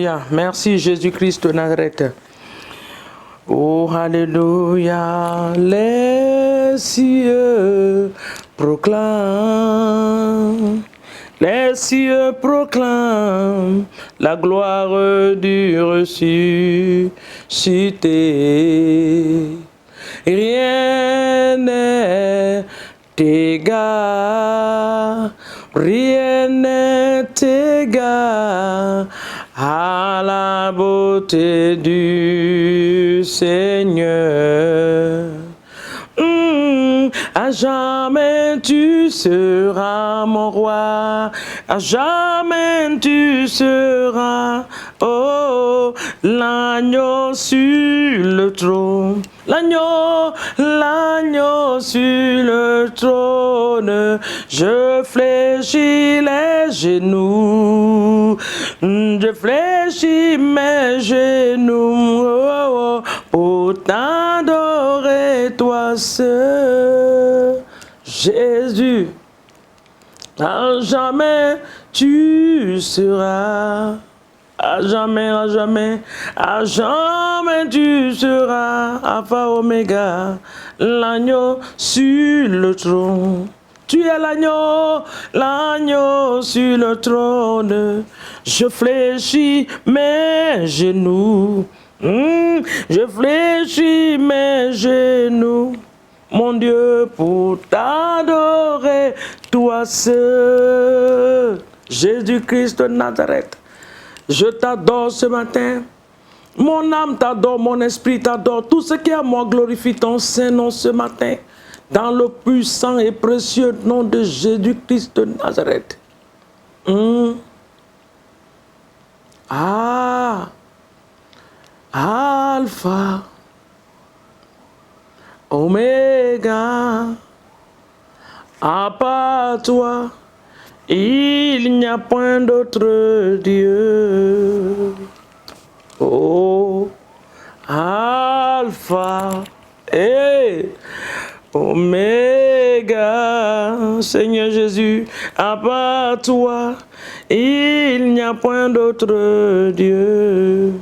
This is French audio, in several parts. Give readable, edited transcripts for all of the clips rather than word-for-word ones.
Alléluia. Merci Jésus-Christ de Nazareth. Oh, Alléluia. Les cieux proclament. Les cieux proclament la gloire du ressuscité. Rien n'est égal, rien n'est égal à la beauté du Seigneur. À jamais tu seras mon roi, à jamais tu seras, oh, l'agneau sur le trône, l'agneau sur le trône. Je fléchis les genoux, je fléchis mes genoux, oh, oh, pour t'adorer toi seul, Jésus. À jamais tu seras, à jamais, à jamais, à jamais tu seras, Alpha Oméga, l'agneau sur le trône. Tu es l'agneau, l'agneau sur le trône. Je fléchis mes genoux, je fléchis mes genoux, mon Dieu, pour t'adorer, toi seul, Jésus-Christ de Nazareth. Je t'adore ce matin. Mon âme t'adore, mon esprit t'adore. Tout ce qui est à moi glorifie ton Saint-Nom ce matin. Dans le puissant et précieux nom de Jésus-Christ de Nazareth. Alpha, Oméga, à part toi, il n'y a point d'autre Dieu. Oh, Alpha et Oméga, Seigneur Jésus, à part toi, il n'y a point d'autre Dieu.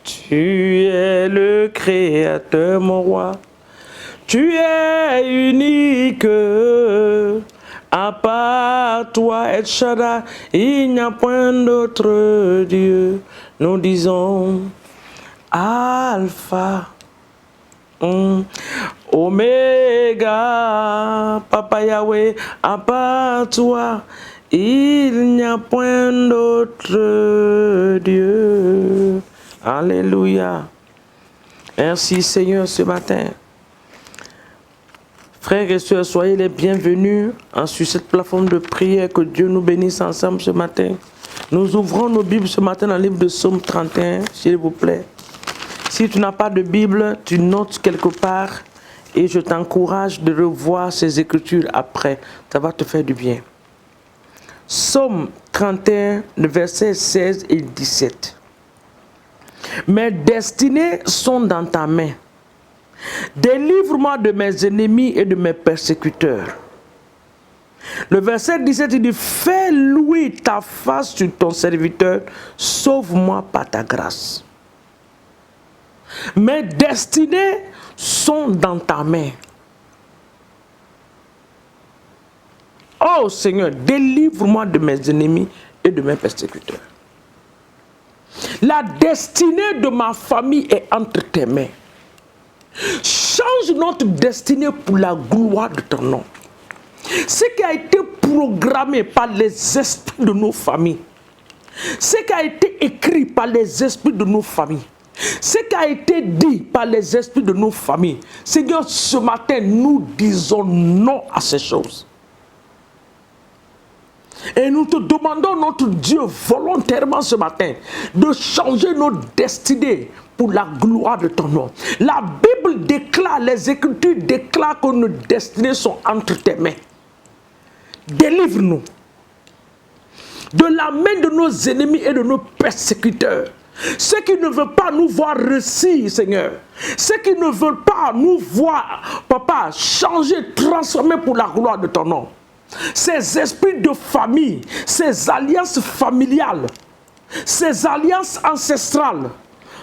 Tu es le Créateur, mon roi. Tu es unique. À part toi, El Shaddai, il n'y a point d'autre Dieu. Nous disons Alpha, Oméga, Papa Yahweh, à part toi, il n'y a point d'autre Dieu. Alléluia. Merci Seigneur ce matin. Frères et sœurs, soyez les bienvenus sur cette plateforme de prière. Que Dieu nous bénisse ensemble ce matin. Nous ouvrons nos Bibles ce matin dans le livre de Psaume 31, s'il vous plaît. Si tu n'as pas de Bible, tu notes quelque part et je t'encourage de revoir ces écritures après. Ça va te faire du bien. Psaume 31, le verset 16 et 17. Mes destinées sont dans ta main. Délivre-moi de mes ennemis et de mes persécuteurs. Le verset 17, il dit, fais louer ta face sur ton serviteur, sauve-moi par ta grâce. Mes destinées sont dans ta main. Oh Seigneur, délivre-moi de mes ennemis et de mes persécuteurs. La destinée de ma famille est entre tes mains. Change notre destinée pour la gloire de ton nom. Ce qui a été programmé par les esprits de nos familles, ce qui a été écrit par les esprits de nos familles, ce qui a été dit par les esprits de nos familles, Seigneur, ce matin, nous disons non à ces choses. Et nous te demandons, notre Dieu, volontairement ce matin, de changer nos destinées pour la gloire de ton nom. La Bible déclare, les Écritures déclarent que nos destinées sont entre tes mains. Délivre-nous de la main de nos ennemis et de nos persécuteurs. Ceux qui ne veulent pas nous voir réussir, Seigneur. Ceux qui ne veulent pas nous voir, Papa, changer, transformer pour la gloire de ton nom. Ces esprits de famille, ces alliances familiales, ces alliances ancestrales.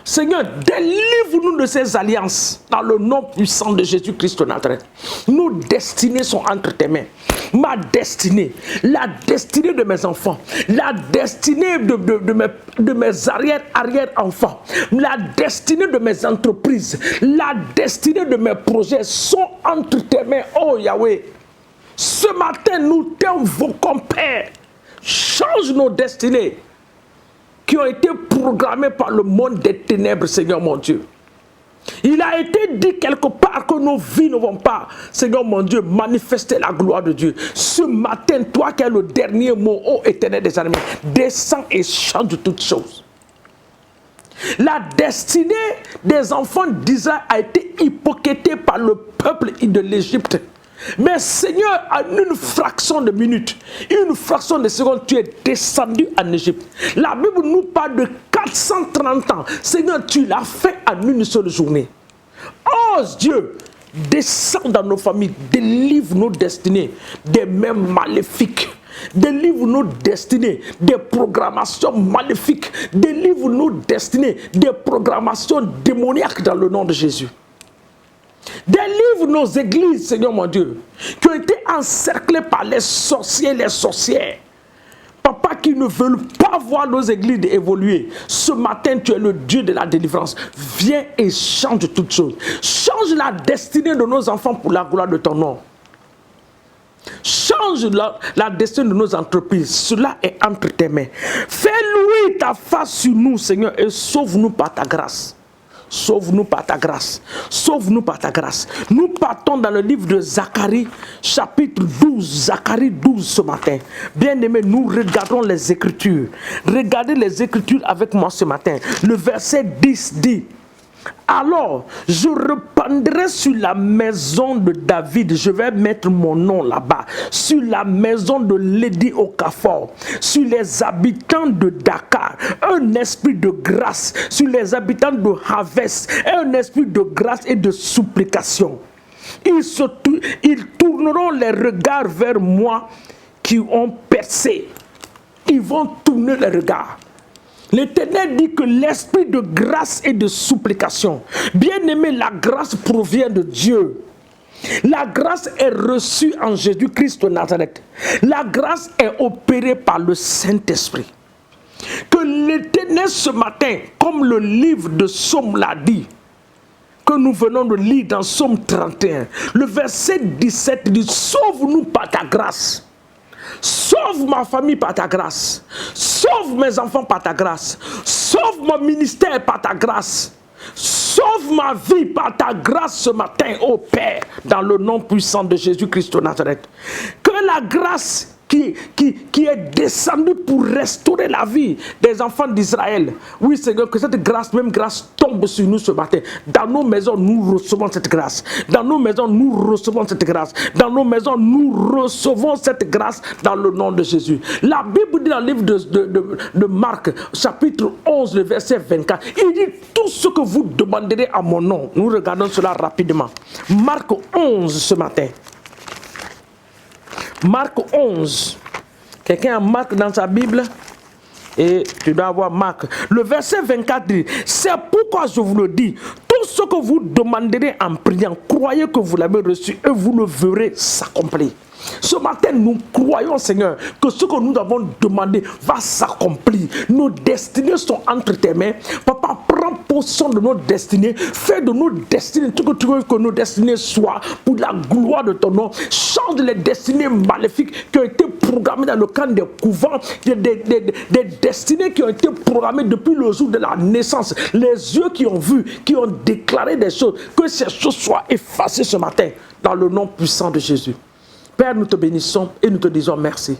Seigneur, délivre-nous de ces alliances dans le nom puissant de Jésus-Christ de Nazareth. Nos destinées sont entre tes mains. Ma destinée, la destinée de mes enfants, la destinée de mes arrière-enfants, la destinée de mes entreprises, la destinée de mes projets sont entre tes mains, oh Yahweh. Ce matin, nous t'invoquons, Père. Change nos destinées qui ont été programmées par le monde des ténèbres, Seigneur mon Dieu. Il a été dit quelque part que nos vies ne vont pas, Seigneur mon Dieu, manifester la gloire de Dieu. Ce matin, toi qui as le dernier mot, ô Éternel des armées, descends et change toutes choses. La destinée des enfants d'Israël a été hypothéquée par le peuple de l'Égypte. Mais Seigneur, en une fraction de minute, une fraction de seconde, tu es descendu en Égypte. La Bible nous parle de 430 ans. Seigneur, tu l'as fait en une seule journée. Oh Dieu, descends dans nos familles, délivre nos destinées des mains maléfiques. Délivre nos destinées des programmations maléfiques. Délivre nos destinées des programmations démoniaques dans le nom de Jésus. Délivre nos églises, Seigneur mon Dieu, qui ont été encerclées par les sorciers et les sorcières. Papa, qui ne veulent pas voir nos églises évoluer. Ce matin, tu es le Dieu de la délivrance. Viens et change toutes choses. Change la destinée de nos enfants pour la gloire de ton nom. Change la destinée de nos entreprises. Cela est entre tes mains. Fais louer ta face sur nous, Seigneur, et sauve-nous par ta grâce. Sauve-nous par ta grâce. Sauve-nous par ta grâce. Nous partons dans le livre de Zacharie, chapitre 12. Zacharie 12 ce matin. Bien-aimés, nous regardons les Écritures. Regardez les Écritures avec moi ce matin. Le verset 10 dit: alors, je reprendrai sur la maison de David, je vais mettre mon nom là-bas, sur la maison de Lady Okafor, sur les habitants de Dakar, un esprit de grâce, sur les habitants de Havès, un esprit de grâce et de supplication. Ils tourneront les regards vers moi qui ont percé. Ils vont tourner les regards. L'Éternel dit que l'esprit de grâce et de supplication. Bien-aimé, la grâce provient de Dieu. La grâce est reçue en Jésus-Christ de Nazareth. La grâce est opérée par le Saint-Esprit. Que l'Éternel ce matin, comme le livre de Psaume l'a dit, que nous venons de lire dans Psaume 31, le verset 17 dit: sauve-nous par ta grâce. Sauve ma famille par ta grâce. Sauve mes enfants par ta grâce. Sauve mon ministère par ta grâce. Sauve ma vie par ta grâce ce matin, ô Père, dans le nom puissant de Jésus-Christ de Nazareth. Que la grâce qui est descendue pour restaurer la vie des enfants d'Israël, oui Seigneur, que cette grâce, même grâce, tombe sur nous ce matin. Dans nos maisons, nous recevons cette grâce. Dans nos maisons, nous recevons cette grâce. Dans nos maisons, nous recevons cette grâce dans le nom de Jésus. La Bible dit dans le livre de Marc, chapitre 11, le verset 24, il dit: tout ce que vous demanderez à mon nom. Nous regardons cela rapidement. Marc 11 ce matin. Marc 11. Quelqu'un a Marc dans sa Bible? Et tu dois avoir Marc. Le verset 24 dit: c'est pourquoi je vous le dis, tout ce que vous demanderez en priant, croyez que vous l'avez reçu et vous le verrez s'accomplir. Ce matin, nous croyons, Seigneur, que ce que nous avons demandé va s'accomplir. Nos destinées sont entre tes mains. Papa, prends possession de nos destinées. Fais de nos destinées tout ce que tu veux que nos destinées soient pour la gloire de ton nom. Change les destinées maléfiques qui ont été programmées dans le camp des couvents, des destinées qui ont été programmées depuis le jour de la naissance. Les yeux qui ont vu, qui ont déclaré des choses, que ces choses soient effacées ce matin dans le nom puissant de Jésus. Père, nous te bénissons et nous te disons merci.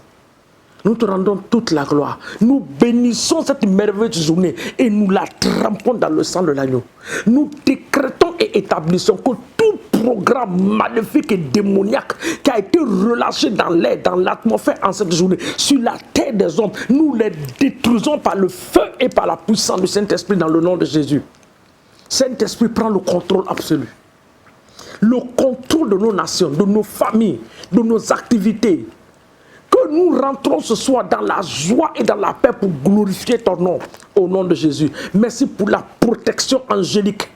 Nous te rendons toute la gloire. Nous bénissons cette merveilleuse journée et nous la trempons dans le sang de l'agneau. Nous décrétons et établissons que tout programme maléfique et démoniaque qui a été relâché dans l'air, dans l'atmosphère en cette journée, sur la terre des hommes, nous les détruisons par le feu et par la puissance du Saint-Esprit dans le nom de Jésus. Saint-Esprit, prend le contrôle absolu. Le contrôle de nos nations, de nos familles, de nos activités. Que Que nous rentrons ce soir dans la joie et dans la paix pour glorifier ton nom, au nom de Jésus. Merci pour la protection angélique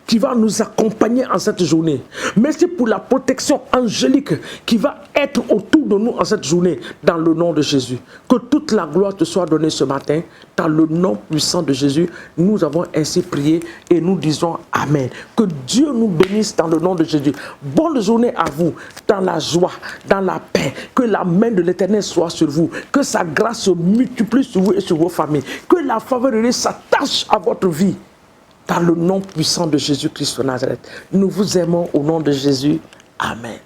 qui va nous accompagner en cette journée. Merci pour la protection angélique qui va être autour de nous en cette journée, dans le nom de Jésus. Que toute la gloire te soit donnée ce matin, dans le nom puissant de Jésus. Nous avons ainsi prié et nous disons Amen. Que Dieu nous bénisse dans le nom de Jésus. Bonne journée à vous, dans la joie, dans la paix. Que la main de l'Éternel soit sur vous. Que sa grâce se multiplie sur vous et sur vos familles. Que la faveur de Dieu s'attache à votre vie. Dans le nom puissant de Jésus-Christ de Nazareth, nous vous aimons au nom de Jésus. Amen.